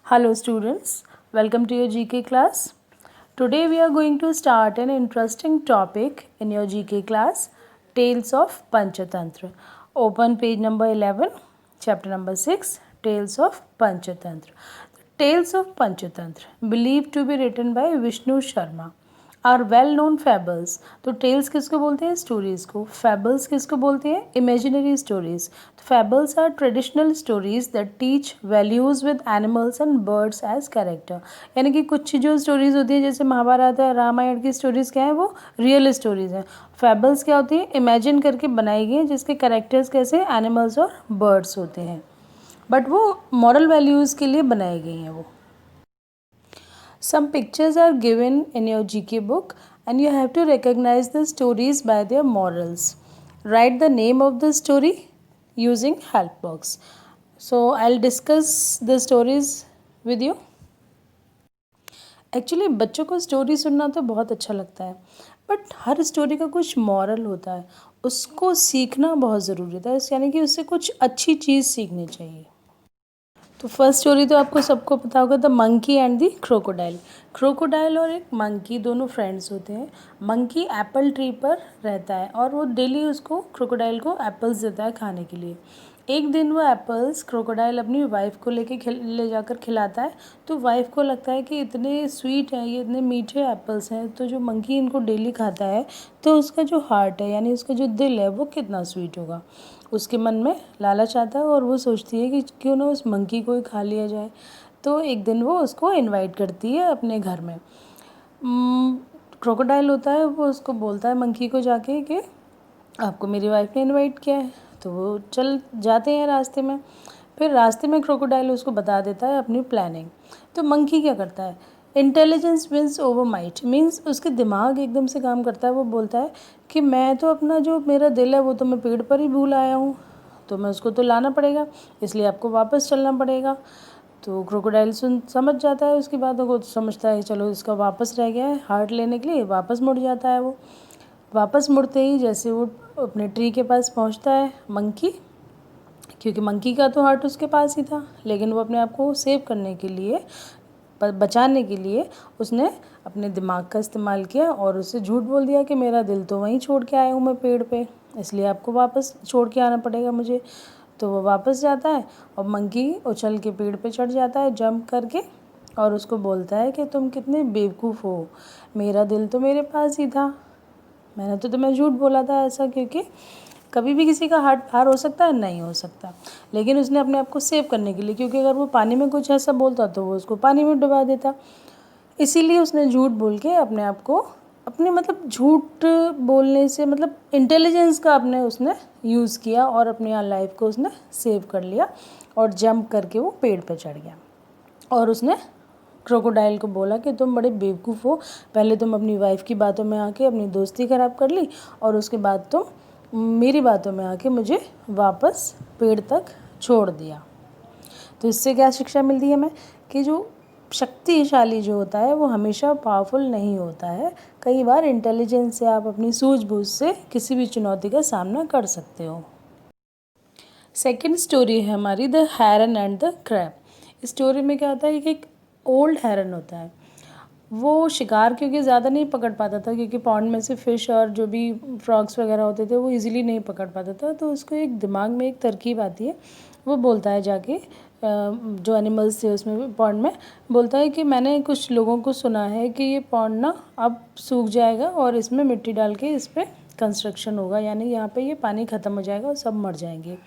Hello students, welcome to your GK class. Today we are going to start an interesting topic in your GK class, Tales of Panchatantra. Open page number 11, chapter number 6, Tales of Panchatantra. Tales of Panchatantra, believed to be written by Vishnu Sharma, are well known fables. तो tales किसको बोलते हैं? Stories को. Fables किसको बोलते हैं? Imaginary stories. तो fables are traditional stories that teach values with animals and birds as character. यानी कि कुछ जो स्टोरीज होती है जैसे महाभारत है, रामायण की स्टोरीज़ क्या है, वो रियल स्टोरीज हैं. फेबल्स क्या होती है? इमेजिन करके बनाई गई जिसके कैरेक्टर्स कैसे एनिमल्स और बर्ड्स होते हैं, बट वो मॉरल वैल्यूज़ के लिए बनाई गई हैं. वो Some pictures are given in your GK book and you have to recognize the stories by their morals. Write the name of the story using help box. So I'll discuss the stories with you. Actually बच्चों को story सुनना तो बहुत अच्छा लगता है, but her story का कुछ मॉरल होता है, उसको सीखना बहुत ज़रूरी होता है. यानी कि उससे कुछ अच्छी चीज़ सीखनी चाहिए. तो फर्स्ट स्टोरी तो आपको सबको पता होगा, the monkey and the crocodile. Crocodile और एक मंकी दोनों फ्रेंड्स होते हैं. मंकी एप्पल ट्री पर रहता है और वो डेली उसको क्रोकोडाइल को एप्पल्स देता है खाने के लिए. एक दिन वो एप्पल्स क्रोकोडाइल अपनी वाइफ को ले जाकर खिलाता है. तो वाइफ को लगता है कि इतने स्वीट हैं ये, इतने मीठे एप्पल्स हैं, तो जो मंकी इनको डेली खाता है तो उसका जो हार्ट है यानी उसका जो दिल है वो कितना स्वीट होगा. उसके मन में लालच आता है और वो सोचती है कि क्यों ना उस मंकी को ही खा लिया जाए. तो एक दिन वो उसको इनवाइट करती है अपने घर में. क्रोकोडाइल होता है, वो उसको बोलता है मंकी को जाके कि आपको मेरी वाइफ ने इनवाइट किया है. तो वो चल जाते हैं रास्ते में. फिर रास्ते में क्रोकोडाइल उसको बता देता है अपनी प्लानिंग. तो मंकी क्या करता है? Intelligence wins over might, means उसके दिमाग एकदम से काम करता है. वो बोलता है कि मैं तो अपना जो मेरा दिल है वो तो मैं पेड़ पर ही भूल आया हूँ, तो मैं उसको तो लाना पड़ेगा, इसलिए आपको वापस चलना पड़ेगा. तो क्रोकोडाइल समझ जाता है उसकी बातों को. तो समझता है चलो इसका वापस रह गया है हार्ट लेने के लिए, वापस मुड़ जाता है. वो वापस मुड़ते ही जैसे वो अपने ट्री के पास पहुँचता है मंकी, क्योंकि मंकी का तो हार्ट उसके पास ही था, लेकिन वो अपने आप को सेव करने के लिए, बचाने के लिए उसने अपने दिमाग का इस्तेमाल किया और उससे झूठ बोल दिया कि मेरा दिल तो वहीं छोड़ के आया हूँ मैं पेड़ पे, इसलिए आपको वापस छोड़ के आना पड़ेगा मुझे. तो वो वापस जाता है और मंकी उछल के पेड़ पे चढ़ जाता है जंप करके, और उसको बोलता है कि तुम कितने बेवकूफ़ हो, मेरा दिल तो मेरे पास ही था, मैंने तो तुम्हें झूठ बोला था ऐसा, क्योंकि कभी भी किसी का हार्ट बाहर हो सकता है, नहीं हो सकता. लेकिन उसने अपने आप को सेव करने के लिए, क्योंकि अगर वो पानी में कुछ ऐसा बोलता तो वो उसको पानी में डुबा देता, इसीलिए उसने झूठ बोल के अपने आप को, अपने मतलब झूठ बोलने से मतलब इंटेलिजेंस का अपने उसने यूज़ किया और अपनी लाइफ को उसने सेव कर लिया और जंप करके वो पेड़ पे चढ़ गया. और उसने क्रोकोडाइल को बोला कि तुम बड़े बेवकूफ़ हो, पहले तुम अपनी वाइफ की बातों में आके अपनी दोस्ती ख़राब कर ली और उसके बाद तुम मेरी बातों में आके मुझे वापस पेड़ तक छोड़ दिया. तो इससे क्या शिक्षा मिलती है हमें कि जो शक्तिशाली जो होता है वो हमेशा पावरफुल नहीं होता है. कई बार इंटेलिजेंस से आप अपनी सूझबूझ से किसी भी चुनौती का सामना कर सकते हो. सेकेंड स्टोरी है हमारी the heron and the crab. इस स्टोरी में क्या होता है कि एक ओल्ड हेरन होता है. वो शिकार क्योंकि ज़्यादा नहीं पकड़ पाता था, क्योंकि पॉन्ड में से फ़िश और जो भी फ्रॉग्स वगैरह होते थे वो इजीली नहीं पकड़ पाता था. तो उसको एक दिमाग में एक तरकीब आती है. वो बोलता है जाके जो एनिमल्स थे उसमें पॉन्ड में, बोलता है कि मैंने कुछ लोगों को सुना है कि ये पॉन्ड ना अब सूख जाएगा और इसमें मिट्टी डाल के इस पर कंस्ट्रक्शन होगा, यानी यहाँ पे ये पानी ख़त्म हो जाएगा और सब मर जाएंगे.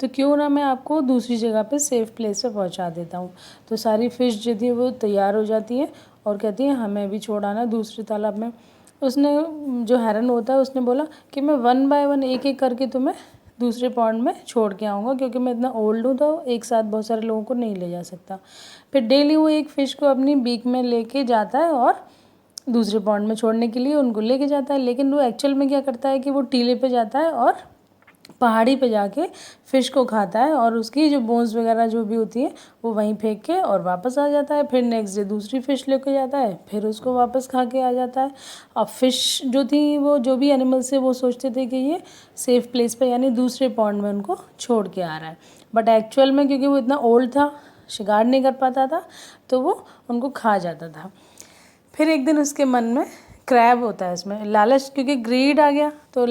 तो क्यों ना मैं आपको दूसरी जगह पे सेफ़ प्लेस पे पहुँचा देता हूँ. तो सारी फ़िश जो थी वो तैयार हो जाती है और कहती है हमें भी छोड़ आना दूसरे तालाब में. उसने जो हेरन होता है उसने बोला कि मैं 1 बाय 1 एक एक करके तुम्हें दूसरे पॉन्ड में छोड़ के आऊँगा, क्योंकि मैं इतना ओल्ड हूँ तो एक साथ बहुत सारे लोगों को नहीं ले जा सकता. फिर डेली वो एक फ़िश को अपनी बीक में लेके जाता है और दूसरे पॉन्ड में छोड़ने के लिए उनको लेके जाता है. लेकिन वो एक्चुअल में क्या करता है कि वो टीले पे जाता है और पहाड़ी पे जाके फ़िश को खाता है और उसकी जो बोन्स वगैरह जो भी होती है वो वहीं फेंक के और वापस आ जाता है. फिर नेक्स्ट डे दूसरी फ़िश लेके जाता है, फिर उसको वापस खा के आ जाता है. अब फ़िश जो थी वो जो भी एनिमल्स थे वो सोचते थे कि ये सेफ़ प्लेस पे यानी दूसरे पॉन्ड में उनको छोड़ के आ रहा है, बट एक्चुअल में क्योंकि वो इतना ओल्ड था, शिकार नहीं कर पाता था, तो वो उनको खा जाता था। फिर एक दिन उसके मन में क्रैब होता है, इसमें लालच, क्योंकि ग्रीड आ गया, तो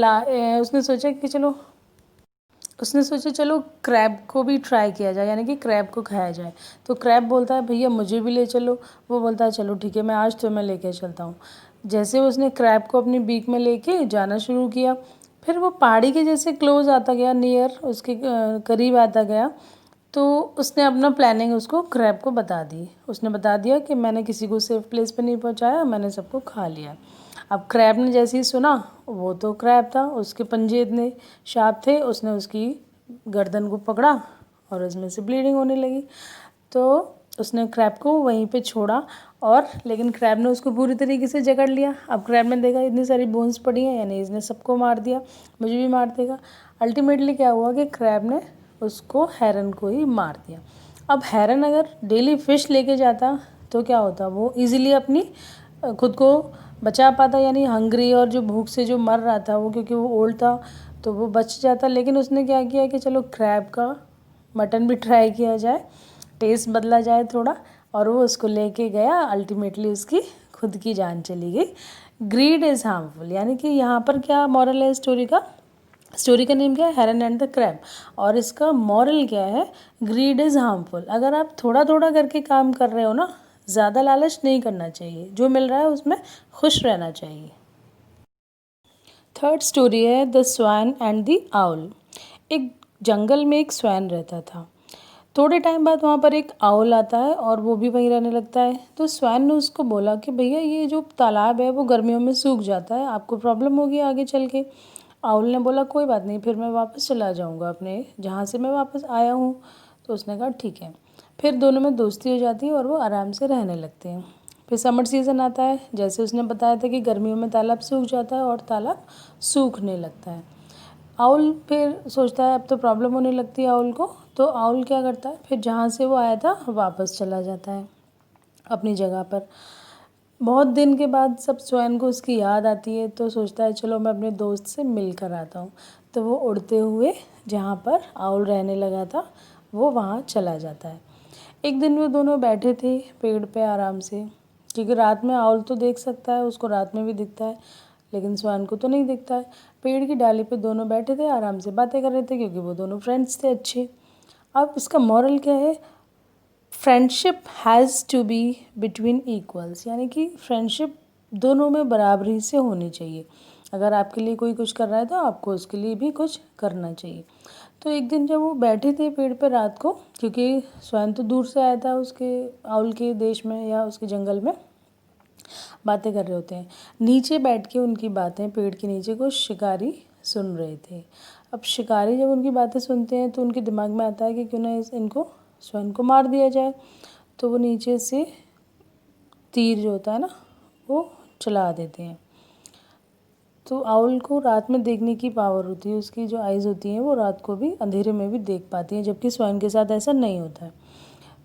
उसने सोचा चलो क्रैब को भी ट्राई किया जाए, यानी कि क्रैब को खाया जाए। तो क्रैब बोलता है भैया मुझे भी ले चलो। वो बोलता है चलो ठीक है, मैं आज तुम्हें लेके चलता हूँ। जैसे उसने क्रैब को अपनी बीक में लेके जाना शुरू किया, फिर वो पहाड़ी के जैसे क्लोज आता गया, नियर उसके करीब आता गया, तो उसने अपना प्लानिंग उसको क्रैब को बता दी। उसने बता दिया कि मैंने किसी को सेफ प्लेस पे नहीं पहुंचाया, मैंने सबको खा लिया। अब क्रैब ने जैसे ही सुना, वो तो क्रैब था, उसके पंजे इतने शार्प थे, उसने उसकी गर्दन को पकड़ा और उसमें से ब्लीडिंग होने लगी। तो उसने क्रैब को वहीं पे छोड़ा, और लेकिन क्रैब ने उसको पूरी तरीके से जकड़ लिया। अब क्रैब ने देखा इतनी सारी बोन्स पड़ी हैं, यानी इसने सबको मार दिया, मुझे भी मार देगा। अल्टीमेटली क्या हुआ कि क्रैब ने उसको हेरन को ही मार दिया। अब हेरन अगर डेली फ़िश लेके जाता तो क्या होता, वो इजीली अपनी खुद को बचा पाता, यानी हंग्री और जो भूख से जो मर रहा था वो, क्योंकि वो ओल्ड था तो वो बच जाता। लेकिन उसने क्या किया कि चलो क्रैब का मटन भी ट्राई किया जाए, टेस्ट बदला जाए थोड़ा, और वो उसको लेके गया। अल्टीमेटली उसकी खुद की जान चली गई। ग्रीड इज़ हार्मफुल, यानी कि यहाँ पर क्या मॉरल है स्टोरी का? स्टोरी का नेम क्या है? Heron and the crab. और इसका मॉरल क्या है? Greed is harmful. अगर आप थोड़ा थोड़ा करके काम कर रहे हो ना, ज़्यादा लालच नहीं करना चाहिए, जो मिल रहा है उसमें खुश रहना चाहिए। थर्ड स्टोरी है the swan and the owl. एक जंगल में एक स्वैन रहता था। थोड़े टाइम बाद वहाँ पर एक आउल आता है और वो भी वहीं रहने लगता है। तो स्वैन ने उसको बोला कि भैया ये जो तालाब है वो गर्मियों में सूख जाता है, आपको प्रॉब्लम होगी आगे चल के। आउल ने बोला कोई बात नहीं, फिर मैं वापस चला जाऊँगा अपने जहाँ से मैं वापस आया हूँ। तो उसने कहा ठीक है। फिर दोनों में दोस्ती हो जाती है और वो आराम से रहने लगते हैं। फिर समर सीज़न आता है, जैसे उसने बताया था कि गर्मियों में तालाब सूख जाता है और तालाब सूखने लगता है। आउल फिर सोचता है अब तो प्रॉब्लम होने लगती है आउल को, तो आउल क्या करता है, फिर जहाँ से वो आया था वापस चला जाता है अपनी जगह पर। बहुत दिन के बाद सब स्वैन को उसकी याद आती है, तो सोचता है चलो मैं अपने दोस्त से मिल कर आता हूँ। तो वो उड़ते हुए जहाँ पर आउल रहने लगा था वो वहाँ चला जाता है। एक दिन वो दोनों बैठे थे पेड़ पे आराम से, क्योंकि रात में आउल तो देख सकता है, उसको रात में भी दिखता है, लेकिन स्वैन को तो नहीं दिखता है। पेड़ की डाली पे दोनों बैठे थे, आराम से बातें कर रहे थे, क्योंकि वो दोनों फ्रेंड्स थे अच्छे। अब इसका मॉरल क्या है? Friendship has to be between equals, यानी कि फ्रेंडशिप दोनों में बराबरी से होनी चाहिए। अगर आपके लिए कोई कुछ कर रहा है तो आपको उसके लिए भी कुछ करना चाहिए। तो एक दिन जब वो बैठे थे पेड़ पर रात को, क्योंकि स्वयं तो दूर से आया था उसके आउल के देश में या उसके जंगल में, बातें कर रहे होते हैं। नीचे बैठ के उनकी बातें पेड़ के नीचे कुछ शिकारी सुन रहे थे। अब शिकारी जब उनकी बातें सुनते हैं तो उनके दिमाग में आता है कि क्यों ना इनको स्वयं को मार दिया जाए। तो वो नीचे से तीर जो होता है ना वो चला देते हैं। तो आउल को रात में देखने की पावर होती है, उसकी जो आइज़ होती हैं वो रात को भी अंधेरे में भी देख पाती हैं, जबकि स्वयं के साथ ऐसा नहीं होता है।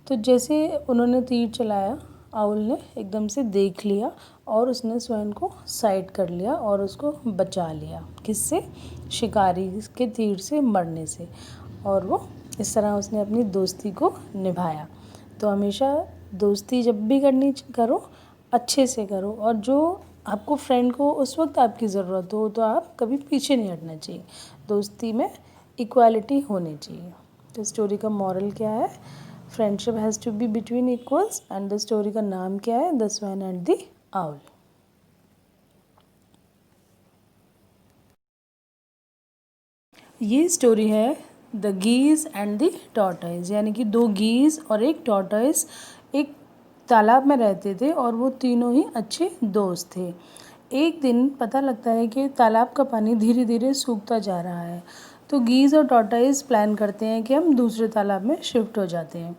तो जैसे उन्होंने तीर चलाया, आउल ने एकदम से देख लिया और उसने स्वयं को साइड कर लिया और उसको बचा लिया। किससे? शिकारी के तीर से मरने से। और वो इस तरह उसने अपनी दोस्ती को निभाया। तो हमेशा दोस्ती जब भी करनी करो अच्छे से करो, और जो आपको फ्रेंड को उस वक्त आपकी ज़रूरत हो तो आप कभी पीछे नहीं हटना चाहिए। दोस्ती में इक्वालिटी होनी चाहिए। तो स्टोरी का मॉरल क्या है? Friendship has to be between equals. And the story का नाम क्या है? The swan and the owl. ये स्टोरी है the geese and the tortoise, यानी कि दो गीज़ और एक टॉर्टॉइस एक तालाब में रहते थे और वो तीनों ही अच्छे दोस्त थे। एक दिन पता लगता है कि तालाब का पानी धीरे धीरे सूखता जा रहा है। तो गीज़ और टॉर्टॉइस प्लान करते हैं कि हम दूसरे तालाब में शिफ्ट हो जाते हैं,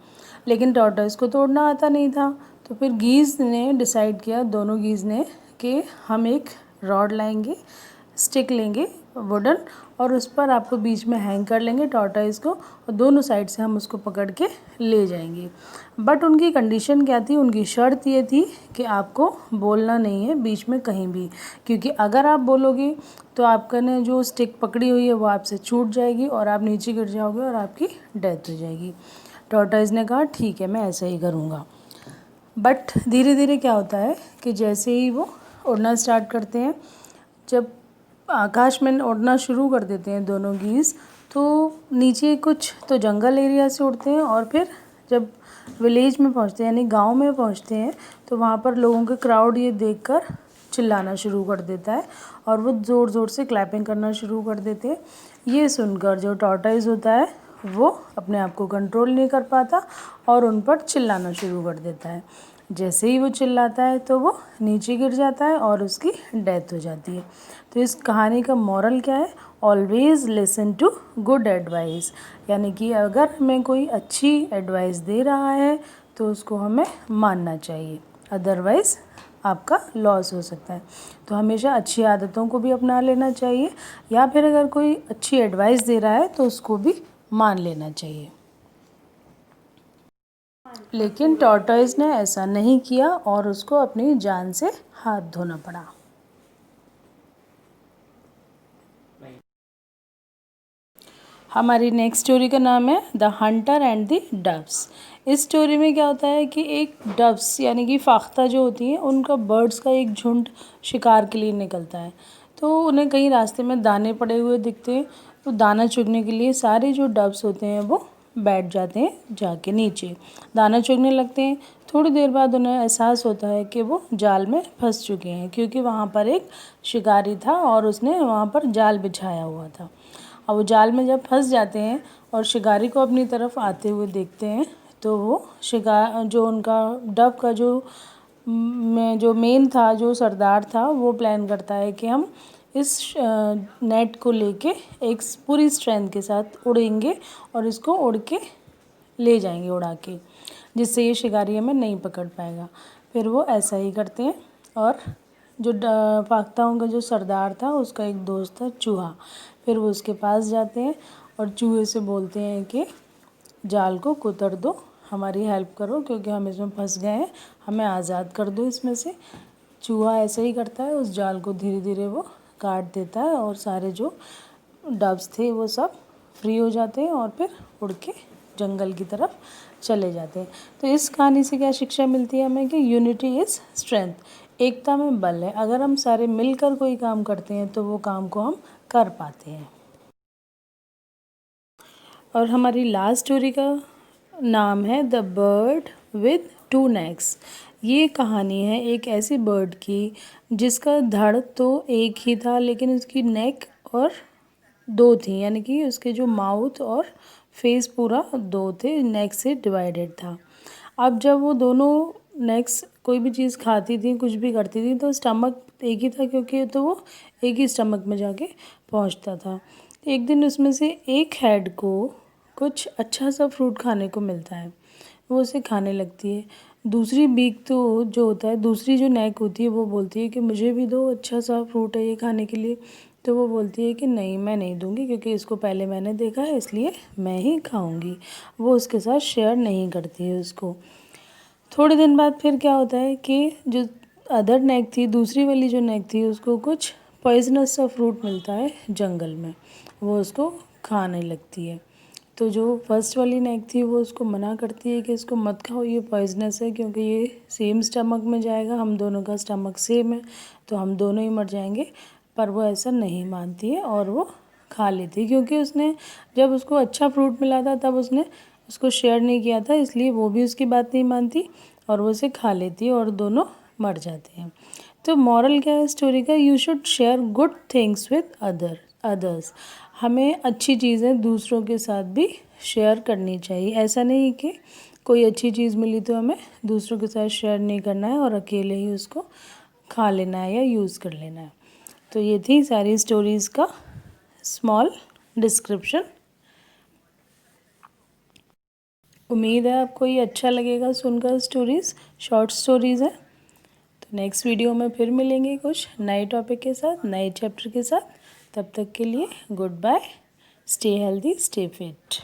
लेकिन टॉर्टॉइस को तोड़ना आता नहीं था। तो फिर गीज़ ने डिसाइड किया, दोनों गीज़ ने, कि हम एक रॉड लाएंगे, स्टिक लेंगे वुडन, और उस पर आपको बीच में हैंग कर लेंगे टॉर्टॉइस को, और दोनों साइड से हम उसको पकड़ के ले जाएंगे। बट उनकी कंडीशन क्या थी? उनकी शर्त ये थी कि आपको बोलना नहीं है बीच में कहीं भी, क्योंकि अगर आप बोलोगे तो आपका ने जो स्टिक पकड़ी हुई है वो आपसे छूट जाएगी और आप नीचे गिर जाओगे और आपकी डेथ हो जाएगी। टॉर्टॉइस ने कहा ठीक है, मैं ऐसा ही करूँगा। बट धीरे धीरे क्या होता है कि जैसे ही वो उड़ना स्टार्ट करते हैं, जब आकाश में उड़ना शुरू कर देते हैं दोनों गीज़, तो नीचे कुछ तो जंगल एरिया से उड़ते हैं और फिर जब विलेज में पहुंचते हैं यानी गांव में पहुंचते हैं तो वहाँ पर लोगों के क्राउड ये देखकर चिल्लाना शुरू कर देता है और वो ज़ोर ज़ोर से क्लैपिंग करना शुरू कर देते हैं। ये सुनकर जो टॉर्टॉइस होता है वो अपने आप को कंट्रोल नहीं कर पाता और उन पर चिल्लाना शुरू कर देता है। जैसे ही वो चिल्लाता है तो वो नीचे गिर जाता है और उसकी डेथ हो जाती है। तो इस कहानी का मॉरल क्या है? Always listen to good advice, यानी कि अगर हमें कोई अच्छी एडवाइस दे रहा है तो उसको हमें मानना चाहिए, अदरवाइज़ आपका लॉस हो सकता है। तो हमेशा अच्छी आदतों को भी अपना लेना चाहिए, या फिर अगर कोई अच्छी एडवाइस दे रहा है तो उसको भी मान लेना चाहिए। लेकिन टॉर्टॉइस ने ऐसा नहीं किया और उसको अपनी जान से हाथ धोना पड़ा। हमारी नेक्स्ट स्टोरी का नाम है the Hunter and the doves. इस स्टोरी में क्या होता है कि एक डव्स यानी कि फाख्ता जो होती हैं, उनका बर्ड्स का एक झुंड शिकार के लिए निकलता है। तो उन्हें कहीं रास्ते में दाने पड़े हुए दिखते हैं, तो दाना चुगने के लिए सारे जो डव्स होते हैं वो बैठ जाते हैं जाके नीचे, दाना चुगने लगते हैं। थोड़ी देर बाद उन्हें एहसास होता है कि वो जाल में फंस चुके हैं, क्योंकि वहाँ पर एक शिकारी था और उसने वहाँ पर जाल बिछाया हुआ था। अब वो जाल में जब फंस जाते हैं और शिकारी को अपनी तरफ आते हुए देखते हैं, तो वो शिकार जो उनका डव का जो मेन था, जो सरदार था, वो प्लान करता है कि हम इस नेट को लेके एक पूरी स्ट्रेंथ के साथ उड़ेंगे और इसको उड़ के ले जाएंगे उड़ा के, जिससे ये शिकारी हमें नहीं पकड़ पाएगा। फिर वो ऐसा ही करते हैं और जो फाख्ताओं का जो सरदार था उसका एक दोस्त था चूहा, फिर वो उसके पास जाते हैं और चूहे से बोलते हैं कि जाल को कुतर दो, हमारी हेल्प करो क्योंकि हम इसमें फंस गए हैं, हमें आज़ाद कर दो इसमें से। चूहा ऐसे ही करता है, उस जाल को धीरे धीरे वो काट देता है और सारे जो डव्स थे वो सब फ्री हो जाते हैं और फिर उड़ के जंगल की तरफ चले जाते हैं। तो इस कहानी से क्या शिक्षा मिलती है हमें कि यूनिटी इज़ स्ट्रेंथ, एकता में बल है। अगर हम सारे मिलकर कोई काम करते हैं तो वो काम को हम कर पाते हैं। और हमारी लास्ट स्टोरी का नाम है the bird with two next. ये कहानी है एक ऐसी बर्ड की जिसका धड़ तो एक ही था, लेकिन उसकी नेक और दो थी, यानी कि उसके जो माउथ और फेस पूरा दो थे, नेक से डिवाइडेड था। अब जब वो दोनों नेक्स कोई भी चीज़ खाती थी, कुछ भी करती थी, तो स्टमक एक ही था, क्योंकि तो वो एक ही स्टमक में जाके पहुंचता था। एक दिन उसमें से एक हेड को कुछ अच्छा सा फ्रूट खाने को मिलता है, वो उसे खाने लगती है। दूसरी बीक तो जो होता है, दूसरी जो नेक होती है, वो बोलती है कि मुझे भी दो, अच्छा सा फ्रूट है ये खाने के लिए। तो वो बोलती है कि नहीं, मैं नहीं दूंगी, क्योंकि इसको पहले मैंने देखा है इसलिए मैं ही खाऊंगी। वो उसके साथ शेयर नहीं करती है उसको। थोड़े दिन बाद फिर क्या होता है कि जो अदर नेक थी, दूसरी वाली जो नेक थी, उसको कुछ पॉइजनस सा फ्रूट मिलता है जंगल में, वो उसको खाने लगती है। तो जो फर्स्ट वाली नेक थी वो उसको मना करती है कि इसको मत खाओ, ये पॉइजनस है, क्योंकि ये सेम स्टमक में जाएगा, हम दोनों का स्टमक सेम है, तो हम दोनों ही मर जाएंगे। पर वो ऐसा नहीं मानती है और वो खा लेती है, क्योंकि उसने जब उसको अच्छा फ्रूट मिला था तब उसने उसको शेयर नहीं किया था, इसलिए वो भी उसकी बात नहीं मानती और वो उसे खा लेती है और दोनों मर जाते हैं। तो मॉरल क्या है स्टोरी का? You should share good things with others. हमें अच्छी चीज़ें दूसरों के साथ भी शेयर करनी चाहिए। ऐसा नहीं कि कोई अच्छी चीज़ मिली तो हमें दूसरों के साथ शेयर नहीं करना है और अकेले ही उसको खा लेना है या यूज़ कर लेना है। तो ये थी सारी स्टोरीज़ का स्मॉल डिस्क्रिप्शन। उम्मीद है आपको ये अच्छा लगेगा सुनकर। स्टोरीज़ शॉर्ट स्टोरीज़ है। तो नेक्स्ट वीडियो में फिर मिलेंगे कुछ नए टॉपिक के साथ, नए चैप्टर के साथ। तब तक के लिए good bye, stay healthy, stay fit.